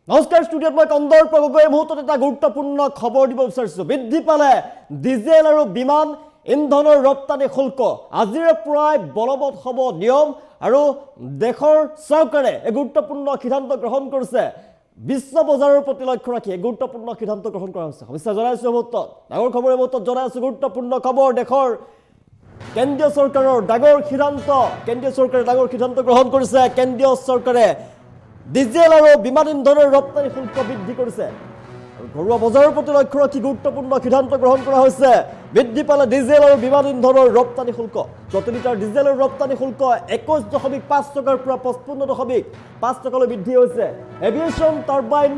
নমস্কাৰ ষ্টুডিঅ'ত মই কন্দৰ্প গগৈ মুহূৰ্তত এটা গুৰুত্বপূৰ্ণ খবৰ দিব বিচাৰিছোঁ বৃদ্ধি পালে ডিজেল আৰু বিমান ইন্ধনৰ ৰপ্তানি শুল্ক আজিৰে পৰাই বলবৎ হ'ব নিয়ম আৰু দেশৰ চৰকাৰে এক গুৰুত্বপূৰ্ণ সিদ্ধান্ত গ্ৰহণ কৰিছে বিশ্ব বজাৰৰ প্ৰতি লক্ষ্য ৰাখি এক গুৰুত্বপূৰ্ণ সিদ্ধান্ত গ্ৰহণ কৰা হৈছে সমস্যা জনাইছোঁ মুহূৰ্তত ডাঙৰ খবৰৰ মুহূৰ্তত জনাইছোঁ গুৰুত্বপূৰ্ণ খবৰ দেশৰ কেন্দ্ৰীয় চৰকাৰৰ ডাঙৰ সিদ্ধান্ত গ্ৰহণ কৰিছে কেন্দ্ৰীয় চৰকাৰে ডিজেল আৰু বিমান ইন্ধনৰ ৰপ্তানি শুল্ক বৃদ্ধি কৰিছে আৰু ঘৰুৱা বজাৰৰ প্ৰতি লক্ষ্য ৰাখি গুৰুত্বপূৰ্ণ সিদ্ধান্ত গ্ৰহণ কৰা হৈছে বৃদ্ধি পালে ডিজেল আৰু বিমান ইন্ধনৰ ৰপ্তানি শুল্ক প্ৰতি লিটাৰ ডিজেলৰ ৰপ্তানি শুল্ক 21.5 টকাৰ পৰা 55.5 টকালৈ বৃদ্ধি হৈছে এভিয়েশ্যন টাৰ্বাইন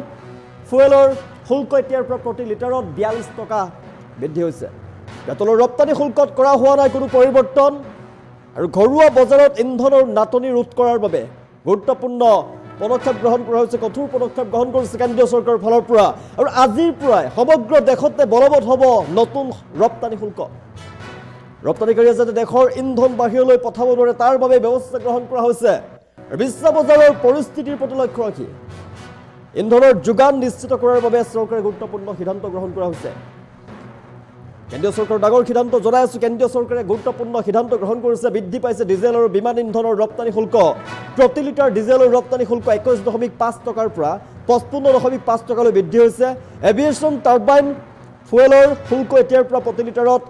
ফুয়েলৰ শুল্ক এতিয়াৰ পৰা প্ৰতি লিটাৰত 42 টকা বৃদ্ধি হৈছে পেট্ৰলৰ ৰপ্তানি শুল্কত কৰা হোৱা নাই কোনো পৰিৱৰ্তন আৰু ঘৰুৱা বজাৰত ইন্ধনৰ নাটনি ৰোধ কৰাৰ বাবে গুৰুত্বপূৰ্ণ পদক্ষেপ গ্ৰহণ কৰা হৈছে কঠোৰ পদক্ষেপ গ্ৰহণ কৰিছে কেন্দ্ৰীয় চৰকাৰৰ ফালৰ পৰা আৰু আজিৰ পৰাই সমগ্ৰ দেশতে বলবৎ হ'ব নতুন ৰপ্তানি শুল্ক ৰপ্তানিকাৰীয়ে যাতে দেশৰ ইন্ধন বাহিৰলৈ পঠাব নোৱাৰে তাৰ বাবে ব্যৱস্থা গ্ৰহণ কৰা হৈছে আৰু বিশ্ব বজাৰৰ পৰিস্থিতিৰ প্ৰতি লক্ষ্য ৰাখি ইন্ধনৰ যোগান নিশ্চিত কৰাৰ বাবে চৰকাৰে গুৰুত্বপূৰ্ণ সিদ্ধান্ত গ্ৰহণ কৰা হৈছে কেন্দ্ৰীয় চৰকাৰৰ ডাঙৰ সিদ্ধান্ত জনাই আছোঁ কেন্দ্ৰীয় চৰকাৰে গুৰুত্বপূৰ্ণ সিদ্ধান্ত গ্ৰহণ কৰিছে বৃদ্ধি পাইছে ডিজেল আৰু বিমান ইন্ধনৰ ৰপ্তানি শুল্ক প্ৰতি লিটাৰ ডিজেলৰ ৰপ্তানি শুল্ক 21.5 টকাৰ পৰা 55.5 টকালৈ বৃদ্ধি হৈছে এভিয়েশ্যন টাৰ্বাইন ফুয়েলৰ শুল্ক এতিয়াৰ পৰা প্ৰতি লিটাৰত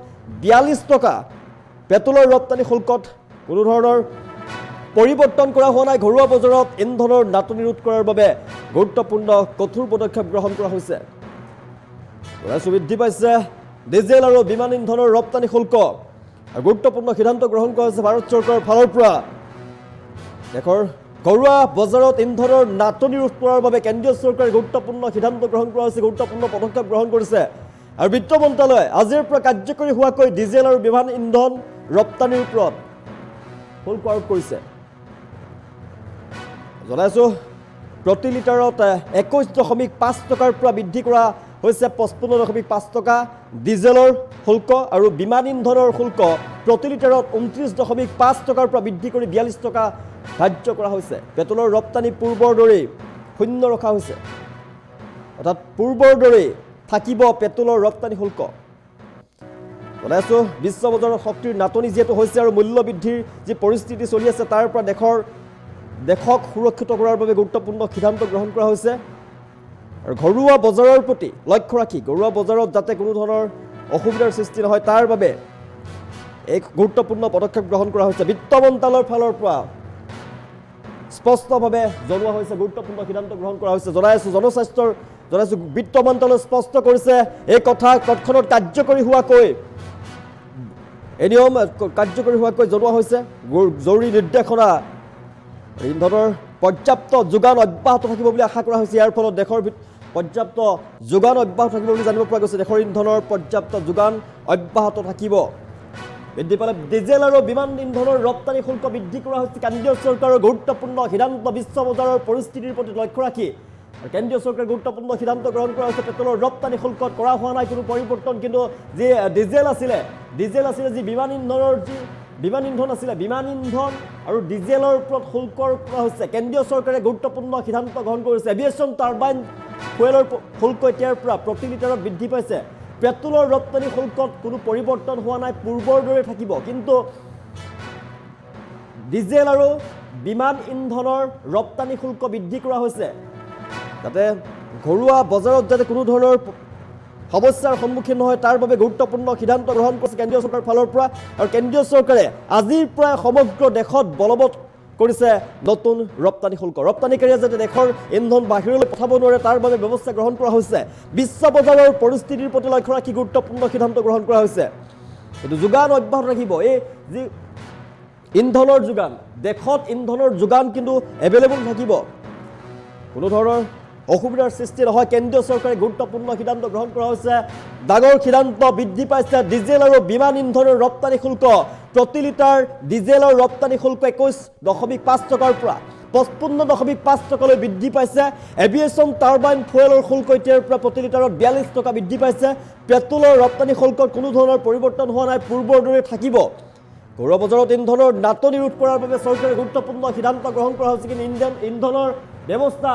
42 টকা পেট্ৰলৰ ৰপ্তানি শুল্কত কোনো ধৰণৰ পৰিৱৰ্তন কৰা হোৱা নাই ঘৰুৱা বজাৰত ইন্ধনৰ নাটনি ৰোধ কৰাৰ বাবে গুৰুত্বপূৰ্ণ কঠোৰ পদক্ষেপ গ্ৰহণ কৰা হৈছে বৃদ্ধি পাইছে ডিজেল আৰু বিমান ইন্ধনৰ ৰপ্তানি শুল্ক গুৰুত্বপূৰ্ণ সিদ্ধান্ত গ্ৰহণ কৰা হৈছে ভাৰত চৰকাৰৰ ফালৰ পৰা দেশৰ ঘৰুৱা বজাৰত ইন্ধনৰ নাটনি ৰোধ কৰাৰ বাবে কেন্দ্ৰীয় চৰকাৰে গুৰুত্বপূৰ্ণ সিদ্ধান্ত গ্ৰহণ কৰা হৈছে গুৰুত্বপূৰ্ণ পদক্ষেপ গ্ৰহণ কৰিছে আৰু বিত্ত মন্ত্ৰালয়ে আজিৰ পৰা কাৰ্যকৰী হোৱাকৈ ডিজেল আৰু বিমান ইন্ধন ৰপ্তানিৰ ওপৰত শুল্ক আৰোপ কৰিছে জনাইছোঁ প্ৰতি লিটাৰত 21.5 টকাৰ পৰা বৃদ্ধি কৰা হৈছে 55.5 টকা ডিজেলৰ শুল্ক আৰু বিমান ইন্ধনৰ শুল্ক প্ৰতি লিটাৰত 29.5 টকাৰ পৰা বৃদ্ধি কৰি 42 টকা ধাৰ্য কৰা হৈছে পেট্ৰলৰ ৰপ্তানি পূৰ্বৰ দৰেই শূন্য ৰখা হৈছে অৰ্থাৎ পূৰ্বৰ দৰেই থাকিব পেট্ৰলৰ ৰপ্তানি শুল্ক জনাইছোঁ বিশ্ব বজাৰত শক্তিৰ নাটনি যিহেতু হৈছে আৰু মূল্য বৃদ্ধিৰ যি পৰিস্থিতি চলি আছে তাৰ পৰা দেশক সুৰক্ষিত কৰাৰ বাবে গুৰুত্বপূৰ্ণ সিদ্ধান্ত গ্ৰহণ কৰা হৈছে আৰু ঘৰুৱা বজাৰৰ প্ৰতি লক্ষ্য ৰাখি ঘৰুৱা বজাৰত যাতে কোনো ধৰণৰ অসুবিধাৰ সৃষ্টি নহয় তাৰ বাবে এক গুৰুত্বপূৰ্ণ পদক্ষেপ গ্ৰহণ কৰা হৈছে বিত্ত মন্ত্ৰালয়ৰ ফালৰ পৰা স্পষ্টভাৱে জনোৱা হৈছে গুৰুত্বপূৰ্ণ সিদ্ধান্ত গ্ৰহণ কৰা হৈছে জনাইছোঁ বিত্ত মন্ত্ৰালয়ে স্পষ্ট কৰিছে এই কথা তৎক্ষণাৎ কাৰ্যকৰী হোৱাকৈ জনোৱা হৈছে জৰুৰী নিৰ্দেশনা ইন্ধনৰ পৰ্যাপ্ত যোগান অব্যাহত থাকিব বুলি আশা কৰা হৈছে ইয়াৰ ফলত দেশৰ পৰ্যাপ্ত যোগান অব্যাহত থাকিব বুলি জানিব পৰা গৈছে দেশৰ ইন্ধনৰ পৰ্যাপ্ত যোগান অব্যাহত থাকিব বৃদ্ধি পালে ডিজেল আৰু বিমান ইন্ধনৰ ৰপ্তানি শুল্ক বৃদ্ধি কৰা হৈছে কেন্দ্ৰীয় চৰকাৰৰ গুৰুত্বপূৰ্ণ সিদ্ধান্ত বিশ্ব বজাৰৰ পৰিস্থিতিৰ প্ৰতি লক্ষ্য ৰাখি আৰু কেন্দ্ৰীয় চৰকাৰে গুৰুত্বপূৰ্ণ সিদ্ধান্ত গ্ৰহণ কৰা হৈছে পেট্ৰলৰ ৰপ্তানি শুল্কত কৰা হোৱা নাই কোনো পৰিৱৰ্তন কিন্তু যি ডিজেল আছিলে যি বিমান ইন্ধন আছিলে বিমান ইন্ধন আৰু ডিজেলৰ ওপৰত শুল্ক কৰা হৈছে কেন্দ্ৰীয় চৰকাৰে গুৰুত্বপূৰ্ণ সিদ্ধান্ত গ্ৰহণ কৰিছে এভিয়েশ্যন টাৰ্বাইন ফুয়েলৰ শুল্ক এতিয়াৰ পৰা প্ৰতি লিটাৰত বৃদ্ধি পাইছে পেট্ৰলৰ ৰপ্তানি শুল্কত কোনো পৰিৱৰ্তন হোৱা নাই পূৰ্বৰ দৰে থাকিব কিন্তু ডিজেল আৰু বিমান ইন্ধনৰ ৰপ্তানি শুল্ক বৃদ্ধি কৰা হৈছে যাতে ঘৰুৱা বজাৰত যাতে কোনো ধৰণৰ সমস্যাৰ সন্মুখীন নহয় তাৰ বাবে গুৰুত্বপূৰ্ণ সিদ্ধান্ত গ্ৰহণ কৰিছে কেন্দ্ৰীয় চৰকাৰৰ ফালৰ পৰা আৰু কেন্দ্ৰীয় চৰকাৰে আজিৰ পৰা সমগ্ৰ দেশত বলবৎ কৰিছে নতুন ৰপ্তানি শুল্ক ৰপ্তানিকাৰীয়ে যাতে দেশৰ ইন্ধন বাহিৰলৈ পঠাব নোৱাৰে তাৰ বাবে ব্যৱস্থা গ্ৰহণ কৰা হৈছে বিশ্ব বজাৰৰ পৰিস্থিতিৰ প্ৰতি লক্ষ্য ৰাখি গুৰুত্বপূৰ্ণ সিদ্ধান্ত গ্ৰহণ কৰা হৈছে কিন্তু যোগান অব্যাহত ৰাখিব এই যি ইন্ধনৰ যোগান দেশত ইন্ধনৰ যোগান কিন্তু এভেইলেবল থাকিব কোনো ধৰণৰ অসুবিধাৰ সৃষ্টি নহয় কেন্দ্ৰীয় চৰকাৰে গুৰুত্বপূৰ্ণ সিদ্ধান্ত গ্ৰহণ কৰা হৈছে ডাঙৰ সিদ্ধান্ত বৃদ্ধি পাইছে ডিজেল আৰু বিমান ইন্ধনৰ ৰপ্তানি শুল্ক প্ৰতি লিটাৰ ডিজেলৰ ৰপ্তানি শুল্ক 21.5 টকাৰ পৰা 55.5 টকালৈ বৃদ্ধি পাইছে এভিয়েশ্যন টাৰ্বাইন ফুয়েলৰ শুল্ক এতিয়াৰ পৰা প্ৰতি লিটাৰত 42 টকা বৃদ্ধি পাইছে পেট্ৰলৰ ৰপ্তানি শুল্কত কোনো ধৰণৰ পৰিৱৰ্তন হোৱা নাই পূৰ্বৰ দৰে থাকিব ঘৰুৱা বজাৰত ইন্ধনৰ নাটনি ৰোধ কৰাৰ বাবে চৰকাৰে গুৰুত্বপূৰ্ণ সিদ্ধান্ত গ্ৰহণ কৰা হৈছে কিন্তু ইন্ধনৰ ব্যৱস্থা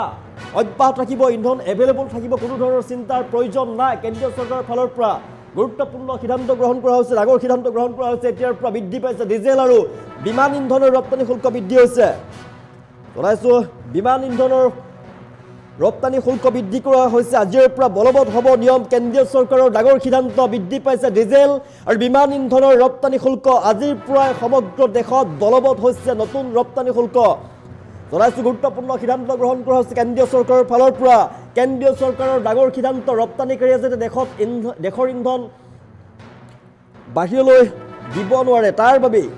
অব্যাহত থাকিব ইন্ধন এভেইলেবল থাকিব কোনো ধৰণৰ চিন্তাৰ প্ৰয়োজন নাই কেন্দ্ৰীয় চৰকাৰৰ ফালৰ পৰা গুৰুত্বপূৰ্ণ সিদ্ধান্ত গ্ৰহণ কৰা হৈছে ডাঙৰ সিদ্ধান্ত গ্ৰহণ কৰা হৈছে এতিয়াৰ পৰা বৃদ্ধি পাইছে ডিজেল আৰু বিমান ইন্ধনৰ ৰপ্তানি শুল্ক বৃদ্ধি হৈছে জনাইছোঁ বিমান ইন্ধনৰ ৰপ্তানি শুল্ক বৃদ্ধি কৰা হৈছে আজিৰ পৰা বলবৎ হ'ব নিয়ম কেন্দ্ৰীয় চৰকাৰৰ ডাঙৰ সিদ্ধান্ত বৃদ্ধি পাইছে ডিজেল আৰু বিমান ইন্ধনৰ ৰপ্তানি শুল্ক আজিৰ পৰাই সমগ্ৰ দেশত বলবৎ হৈছে নতুন ৰপ্তানি শুল্ক জনাইছোঁ গুৰুত্বপূৰ্ণ সিদ্ধান্ত গ্ৰহণ কৰা হৈছে কেন্দ্ৰীয় চৰকাৰৰ ফালৰ পৰা কেন্দ্ৰীয় চৰকাৰৰ ডাঙৰ সিদ্ধান্ত ৰপ্তানিকাৰীয়ে যাতে দেশৰ ইন্ধন বাহিৰলৈ দিব নোৱাৰে তাৰ বাবেই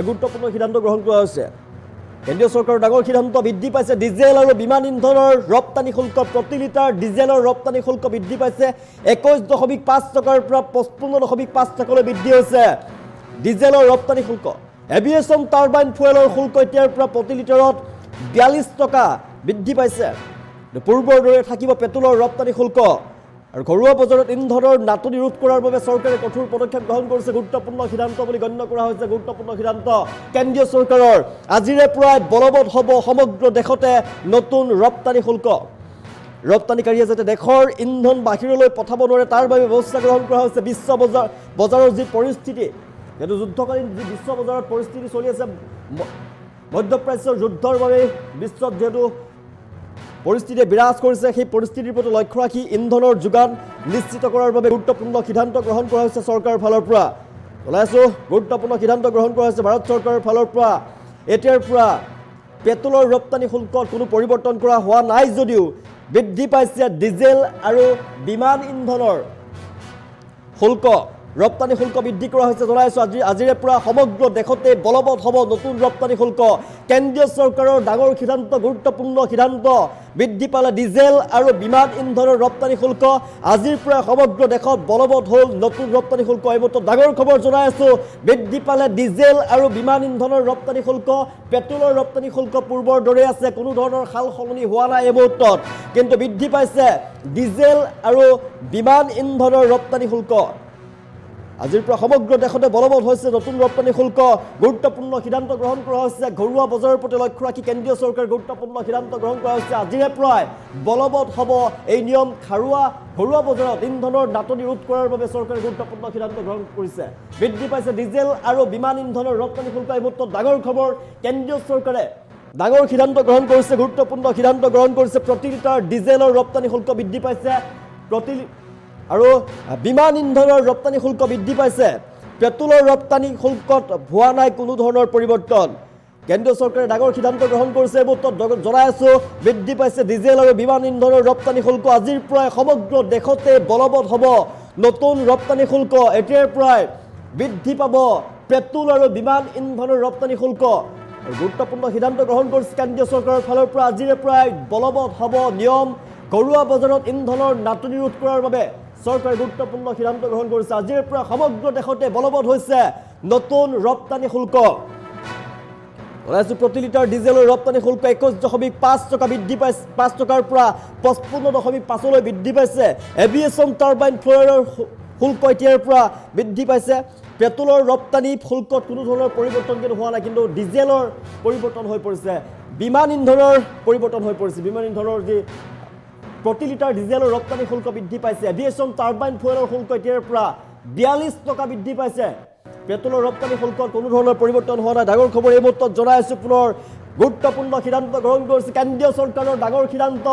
গুৰুত্বপূৰ্ণ সিদ্ধান্ত গ্ৰহণ কৰা হৈছে কেন্দ্ৰীয় চৰকাৰৰ ডাঙৰ সিদ্ধান্ত বৃদ্ধি পাইছে ডিজেল আৰু বিমান ইন্ধনৰ ৰপ্তানি শুল্ক প্ৰতি লিটাৰ ডিজেলৰ ৰপ্তানি শুল্ক বৃদ্ধি পাইছে 21.5 টকাৰ পৰা 55.5 টকালৈ বৃদ্ধি হৈছে ডিজেলৰ ৰপ্তানি শুল্ক এভিয়েশ্যন টাৰ্বাইন ফুয়েলৰ শুল্ক এতিয়াৰ পৰা প্ৰতি লিটাৰত 42 টকা বৃদ্ধি পাইছে পূৰ্বৰ দৰে থাকিব পেট্ৰলৰ ৰপ্তানি শুল্ক আৰু ঘৰুৱা বজাৰত ইন্ধনৰ নাটনি ৰোধ কৰাৰ বাবে চৰকাৰে কঠোৰ পদক্ষেপ গ্ৰহণ কৰিছে গুৰুত্বপূৰ্ণ সিদ্ধান্ত বুলি গণ্য কৰা হৈছে গুৰুত্বপূৰ্ণ সিদ্ধান্ত কেন্দ্ৰীয় চৰকাৰৰ আজিৰে পৰাই বলবৎ হ'ব সমগ্ৰ দেশতে নতুন ৰপ্তানি শুল্ক ৰপ্তানিকাৰীয়ে যাতে দেশৰ ইন্ধন বাহিৰলৈ পঠাব নোৱাৰে তাৰ বাবে ব্যৱস্থা গ্ৰহণ কৰা হৈছে বিশ্ব বজাৰৰ যি পৰিস্থিতি যিহেতু যুদ্ধকালীন যি বিশ্ব বজাৰত পৰিস্থিতি চলি আছে মধ্যপ্ৰাচ্যৰ যুদ্ধৰ বাবে বিশ্বত যিহেতু পৰিস্থিতিয়ে বিৰাজ কৰিছে সেই পৰিস্থিতিৰ প্ৰতি লক্ষ্য ৰাখি ইন্ধনৰ যোগান নিশ্চিত কৰাৰ বাবে গুৰুত্বপূৰ্ণ সিদ্ধান্ত গ্ৰহণ কৰা হৈছে চৰকাৰৰ ফালৰ পৰা জনাইছোঁ গুৰুত্বপূৰ্ণ সিদ্ধান্ত গ্ৰহণ কৰা হৈছে ভাৰত চৰকাৰৰ ফালৰ পৰা এতিয়াৰ পৰা পেট্ৰলৰ ৰপ্তানি শুল্কত কোনো পৰিৱৰ্তন কৰা হোৱা নাই যদিও বৃদ্ধি পাইছে ডিজেল আৰু বিমান ইন্ধনৰ শুল্ক ৰপ্তানি শুল্ক বৃদ্ধি কৰা হৈছে জনাইছোঁ আজিৰে পৰা সমগ্ৰ দেশতে বলবৎ হ'ব নতুন ৰপ্তানি শুল্ক কেন্দ্ৰীয় চৰকাৰৰ ডাঙৰ সিদ্ধান্ত গুৰুত্বপূৰ্ণ সিদ্ধান্ত বৃদ্ধি পালে ডিজেল আৰু বিমান ইন্ধনৰ ৰপ্তানি শুল্ক আজিৰ পৰা সমগ্ৰ দেশত বলবৎ হ'ল নতুন ৰপ্তানি শুল্ক এই মুহূৰ্তত ডাঙৰ খবৰ জনাই আছোঁ বৃদ্ধি পালে ডিজেল আৰু বিমান ইন্ধনৰ ৰপ্তানি শুল্ক পেট্ৰলৰ ৰপ্তানি শুল্ক পূৰ্বৰ দৰে আছে কোনো ধৰণৰ সাল সলনি হোৱা নাই এই মুহূৰ্তত কিন্তু বৃদ্ধি পাইছে ডিজেল আৰু বিমান ইন্ধনৰ ৰপ্তানি শুল্ক আজিৰ পৰা সমগ্ৰ দেশতে বলবৎ হৈছে নতুন ৰপ্তানি শুল্ক গুৰুত্বপূৰ্ণ সিদ্ধান্ত গ্ৰহণ কৰা হৈছে ঘৰুৱা বজাৰৰ প্ৰতি লক্ষ্য ৰাখি কেন্দ্ৰীয় চৰকাৰে গুৰুত্বপূৰ্ণ সিদ্ধান্ত গ্ৰহণ কৰা হৈছে আজিৰে পৰাই বলবৎ হ'ব এই নিয়ম ঘৰুৱা বজাৰত ইন্ধনৰ নাটনি ৰোধ কৰাৰ বাবে চৰকাৰে গুৰুত্বপূৰ্ণ সিদ্ধান্ত গ্ৰহণ কৰিছে বৃদ্ধি পাইছে ডিজেল আৰু বিমান ইন্ধনৰ ৰপ্তানি শুল্ক এই মুহূৰ্তত ডাঙৰ খবৰ কেন্দ্ৰীয় চৰকাৰে ডাঙৰ সিদ্ধান্ত গ্ৰহণ কৰিছে গুৰুত্বপূৰ্ণ সিদ্ধান্ত গ্ৰহণ কৰিছে প্ৰতি লিটাৰ ডিজেলৰ ৰপ্তানি শুল্ক বৃদ্ধি পাইছে আৰু বিমান ইন্ধনৰ ৰপ্তানি শুল্ক বৃদ্ধি পাইছে পেট্ৰলৰ ৰপ্তানি শুল্কত হোৱা নাই কোনো ধৰণৰ পৰিৱৰ্তন কেন্দ্ৰীয় চৰকাৰে ডাঙৰ সিদ্ধান্ত গ্ৰহণ কৰিছে এই মুহূৰ্তত জনাই আছোঁ বৃদ্ধি পাইছে ডিজেল আৰু বিমান ইন্ধনৰ ৰপ্তানি শুল্ক আজিৰ পৰাই সমগ্ৰ দেশতে বলবৎ হ'ব নতুন ৰপ্তানি শুল্ক এতিয়াৰ পৰাই বৃদ্ধি পাব পেট্ৰল আৰু বিমান ইন্ধনৰ ৰপ্তানি শুল্ক গুৰুত্বপূৰ্ণ সিদ্ধান্ত গ্ৰহণ কৰিছে কেন্দ্ৰীয় চৰকাৰৰ ফালৰ পৰা আজিৰে পৰাই বলবৎ হ'ব নিয়ম ঘৰুৱা বজাৰত ইন্ধনৰ নাটনি ৰোধ কৰাৰ বাবে চৰকাৰে গুৰুত্বপূৰ্ণ সিদ্ধান্ত গ্ৰহণ কৰিছে আজিৰ পৰা সমগ্ৰ দেশতে বলবৎ হৈছে নতুন ৰপ্তানি শুল্ক প্ৰতি লিটাৰ ডিজেলৰ ৰপ্তানি শুল্ক 21.5 টকা বৃদ্ধি পাইছে 5 টকাৰ পৰা 55.5লৈ বৃদ্ধি পাইছে এভিয়েশ্যন টাৰ্বাইন ফুয়েলৰ শুল্ক এতিয়াৰ পৰা বৃদ্ধি পাইছে পেট্ৰলৰ ৰপ্তানি শুল্কত কোনো ধৰণৰ পৰিৱৰ্তন কিন্তু হোৱা নাই কিন্তু ডিজেলৰ পৰিৱৰ্তন হৈ পৰিছে বিমান ইন্ধনৰ পৰিৱৰ্তন হৈ পৰিছে বিমান ইন্ধনৰ যি প্ৰতি লিটাৰ ডিজেলৰ ৰপ্তানি শুল্ক বৃদ্ধি পাইছে এভিয়েশ্যন টাৰ্বাইন ফুয়েলৰ শুল্ক এতিয়াৰ পৰা 42 টকা বৃদ্ধি পাইছে পেট্ৰলৰ ৰপ্তানি শুল্কত কোনো ধৰণৰ পৰিৱৰ্তন হোৱা নাই ডাঙৰ খবৰ এই মুহূৰ্তত জনাই আছোঁ পুনৰ গুৰুত্বপূৰ্ণ সিদ্ধান্ত গ্ৰহণ কৰিছে কেন্দ্ৰীয় চৰকাৰৰ ডাঙৰ সিদ্ধান্ত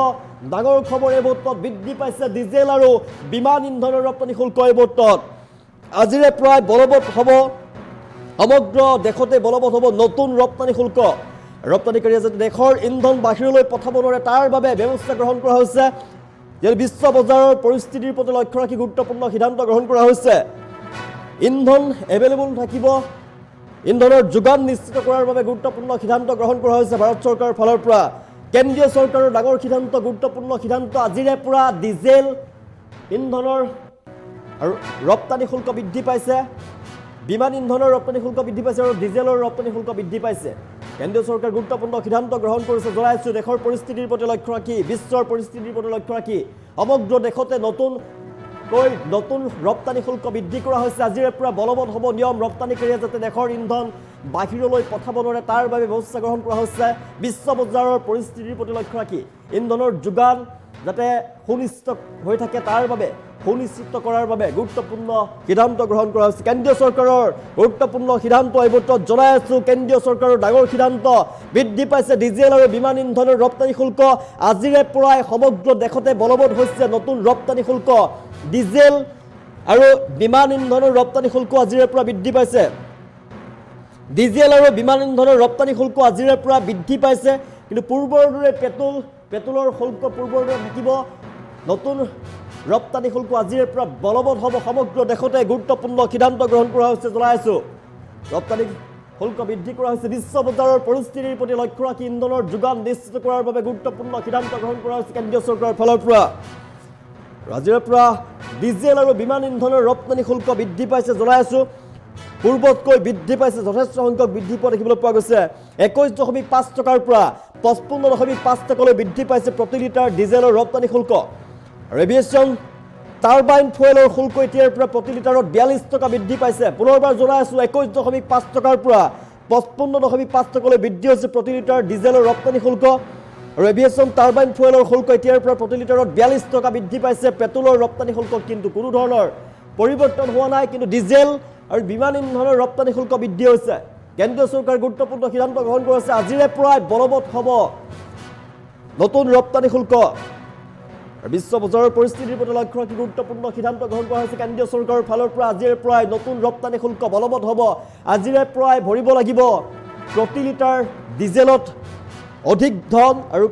ডাঙৰ খবৰ এই মুহূৰ্তত বৃদ্ধি পাইছে ডিজেল আৰু বিমান ইন্ধনৰ ৰপ্তানি শুল্ক এই মুহূৰ্তত আজিৰে প্ৰায় বলবৎ হ'ব সমগ্ৰ দেশতে বলবৎ হ'ব নতুন ৰপ্তানি শুল্ক ৰপ্তানিকাৰীয়ে যাতে দেশৰ ইন্ধন বাহিৰলৈ পঠাব নোৱাৰে তাৰ বাবে ব্যৱস্থা গ্ৰহণ কৰা হৈছে যে বিশ্ব বজাৰৰ পৰিস্থিতিৰ প্ৰতি লক্ষ্য ৰাখি গুৰুত্বপূৰ্ণ সিদ্ধান্ত গ্ৰহণ কৰা হৈছে ইন্ধন এভেইলেবল থাকিব ইন্ধনৰ যোগান নিশ্চিত কৰাৰ বাবে গুৰুত্বপূৰ্ণ সিদ্ধান্ত গ্ৰহণ কৰা হৈছে ভাৰত চৰকাৰৰ ফালৰ পৰা কেন্দ্ৰীয় চৰকাৰৰ ডাঙৰ সিদ্ধান্ত গুৰুত্বপূৰ্ণ সিদ্ধান্ত আজিৰে পৰা ডিজেল ইন্ধনৰ আৰু ৰপ্তানি শুল্ক বৃদ্ধি পাইছে বিমান ইন্ধনৰ ৰপ্তানি শুল্ক বৃদ্ধি পাইছে আৰু ডিজেলৰ ৰপ্তানি শুল্ক বৃদ্ধি পাইছে কেন্দ্ৰীয় চৰকাৰে গুৰুত্বপূৰ্ণ সিদ্ধান্ত গ্ৰহণ কৰিছে জনাইছোঁ দেশৰ পৰিস্থিতিৰ প্ৰতি লক্ষ্য ৰাখি বিশ্বৰ পৰিস্থিতিৰ প্ৰতি লক্ষ্য ৰাখি সমগ্ৰ দেশতে নতুন কৈ নতুন ৰপ্তানি শুল্ক বৃদ্ধি কৰা হৈছে আজিৰে পৰা বলবৎ হ'ব নিয়ম ৰপ্তানিকাৰীয়ে যাতে দেশৰ ইন্ধন বাহিৰলৈ পঠাব নোৱাৰে তাৰ বাবে ব্যৱস্থা গ্ৰহণ কৰা হৈছে বিশ্ব বজাৰৰ পৰিস্থিতিৰ প্ৰতি লক্ষ্য ৰাখি ইন্ধনৰ যোগান যাতে সুনিশ্চিত হৈ থাকে তাৰ বাবে সুনিশ্চিত কৰাৰ বাবে গুৰুত্বপূৰ্ণ সিদ্ধান্ত গ্ৰহণ কৰা হৈছে কেন্দ্ৰীয় চৰকাৰৰ গুৰুত্বপূৰ্ণ সিদ্ধান্ত এই মুহূৰ্তত জনাই আছোঁ কেন্দ্ৰীয় চৰকাৰৰ ডাঙৰ সিদ্ধান্ত বৃদ্ধি পাইছে ডিজেল আৰু বিমান ইন্ধনৰ ৰপ্তানি শুল্ক আজিৰে পৰাই সমগ্ৰ দেশতে বলবৎ হৈছে নতুন ৰপ্তানি শুল্ক ডিজেল আৰু বিমান ইন্ধনৰ ৰপ্তানি শুল্ক আজিৰে পৰা বৃদ্ধি পাইছে ডিজেল আৰু বিমান ইন্ধনৰ ৰপ্তানি শুল্ক আজিৰে পৰা বৃদ্ধি পাইছে কিন্তু পূৰ্বৰ দৰে পেট্ৰলৰ শুল্ক পূৰ্বৰ দৰে থাকিব নতুন ৰপ্তানি শুল্ক আজিৰে পৰা বলবৎ হ'ব সমগ্ৰ দেশতে গুৰুত্বপূৰ্ণ সিদ্ধান্ত গ্ৰহণ কৰা হৈছে জনাই আছোঁ ৰপ্তানি শুল্ক বৃদ্ধি কৰা হৈছে বিশ্ব বজাৰৰ পৰিস্থিতিৰ প্ৰতি লক্ষ্য ৰাখি ইন্ধনৰ যোগান নিশ্চিত কৰাৰ বাবে গুৰুত্বপূৰ্ণ সিদ্ধান্ত গ্ৰহণ কৰা হৈছে কেন্দ্ৰীয় চৰকাৰৰ ফালৰ পৰা আজিৰে পৰা ডিজেল আৰু বিমান ইন্ধনৰ ৰপ্তানি শুল্ক বৃদ্ধি পাইছে জনাই আছোঁ পূৰ্বতকৈ বৃদ্ধি পাইছে যথেষ্ট সংখ্যক বৃদ্ধি পোৱা দেখিবলৈ পোৱা গৈছে 21.5 টকাৰ পৰা 55.5 টকালৈ বৃদ্ধি পাইছে প্ৰতি লিটাৰ ডিজেলৰ ৰপ্তানি শুল্ক আৰু এভিয়েশ্যন টাৰ্বাইন ফুয়েলৰ শুল্ক এতিয়াৰ পৰা প্ৰতি লিটাৰত 42 টকা বৃদ্ধি পাইছে পুনৰবাৰ জনাই আছোঁ 21.5 টকাৰ পৰা 55.5 টকালৈ বৃদ্ধি হৈছে প্ৰতি লিটাৰ ডিজেলৰ ৰপ্তানি শুল্ক আৰু এভিয়েশ্যন টাৰ্বাইন ফুয়েলৰ শুল্ক এতিয়াৰ পৰা প্ৰতি লিটাৰত 42 টকা বৃদ্ধি পাইছে পেট্ৰলৰ ৰপ্তানি শুল্কত কিন্তু কোনো ধৰণৰ পৰিৱৰ্তন হোৱা নাই কিন্তু ডিজেল আৰু বিমান ইন্ধনৰ ৰপ্তানি শুল্ক বৃদ্ধি হৈছে কেন্দ্ৰীয় চৰকাৰে গুৰুত্বপূৰ্ণ সিদ্ধান্ত গ্ৰহণ কৰিছে আজিৰে পৰাই বলবৎ হ'ব নতুন ৰপ্তানি শুল্ক বিশ্ব বজাৰৰ পৰিস্থিতিৰ প্ৰতি লক্ষ্য ৰাখি গুৰুত্বপূৰ্ণ সিদ্ধান্ত গ্ৰহণ কৰা হৈছে কেন্দ্ৰীয় চৰকাৰৰ ফালৰ পৰা আজিৰে পৰাই নতুন ৰপ্তানি শুল্ক বলবৎ হ'ব আজিৰে পৰাই ভৰিব লাগিব প্ৰতি লিটাৰ ডিজেলত অধিক ধন আৰু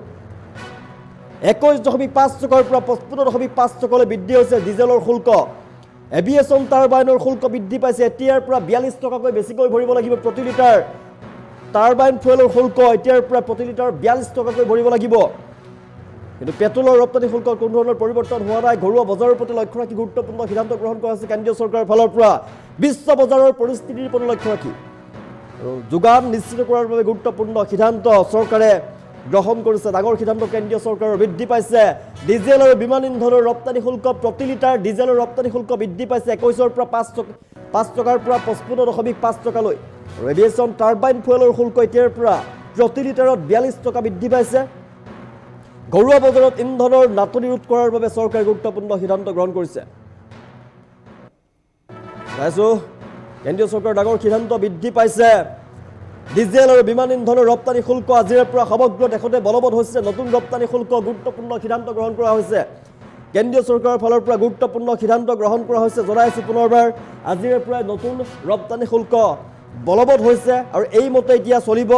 21.5 টকাৰ পৰা 55.5 টকালৈ বৃদ্ধি হৈছে ডিজেলৰ শুল্ক এভিয়েশ্যন টাৰ্বাইনৰ শুল্ক বৃদ্ধি পাইছে এতিয়াৰ পৰা 42 টকাকৈ বেছিকৈ ভৰিব লাগিব প্ৰতি লিটাৰ টাৰ্বাইন ফুয়েলৰ শুল্ক এতিয়াৰ পৰা প্ৰতি লিটাৰ 42 টকাকৈ ভৰিব লাগিব কিন্তু পেট্ৰলৰ ৰপ্তানি শুল্কত কোনো ধৰণৰ পৰিৱৰ্তন হোৱা নাই ঘৰুৱা বজাৰৰ প্ৰতি লক্ষ্য ৰাখি গুৰুত্বপূৰ্ণ সিদ্ধান্ত গ্ৰহণ কৰা হৈছে কেন্দ্ৰীয় চৰকাৰৰ ফালৰ পৰা বিশ্ব বজাৰৰ পৰিস্থিতিৰ প্ৰতি লক্ষ্য ৰাখি আৰু যোগান নিশ্চিত কৰাৰ বাবে গুৰুত্বপূৰ্ণ সিদ্ধান্ত চৰকাৰে গ্ৰহণ কৰিছে ডাঙৰ সিদ্ধান্ত কেন্দ্ৰীয় চৰকাৰৰ বৃদ্ধি পাইছে ডিজেল আৰু বিমান ইন্ধনৰ ৰপ্তানি শুল্ক প্ৰতি লিটাৰ ডিজেলৰ ৰপ্তানি শুল্ক বৃদ্ধি পাইছে 21ৰ পৰা 5 টকাৰ পৰা 55.5 টকালৈ আৰু এভিয়েশ্যন টাৰ্বাইন ফুয়েলৰ শুল্ক এতিয়াৰ পৰা প্ৰতি লিটাৰত 42 টকা বৃদ্ধি পাইছে ঘৰুৱা বজাৰত ইন্ধনৰ নাটনি ৰোধ কৰাৰ বাবে চৰকাৰে গুৰুত্বপূৰ্ণ সিদ্ধান্ত গ্ৰহণ কৰিছে কেন্দ্ৰীয় চৰকাৰৰ ডাঙৰ সিদ্ধান্ত বৃদ্ধি পাইছে ডিজেল আৰু বিমান ইন্ধনৰ ৰপ্তানি শুল্ক আজিৰে পৰা সমগ্ৰ দেশতে বলবৎ হৈছে নতুন ৰপ্তানি শুল্ক গুৰুত্বপূৰ্ণ সিদ্ধান্ত গ্ৰহণ কৰা হৈছে কেন্দ্ৰীয় চৰকাৰৰ ফালৰ পৰা গুৰুত্বপূৰ্ণ সিদ্ধান্ত গ্ৰহণ কৰা হৈছে জনাই আছোঁ পুনৰবাৰ আজিৰে পৰা নতুন ৰপ্তানি শুল্ক বলবৎ হৈছে আৰু এই মতে এতিয়া চলিব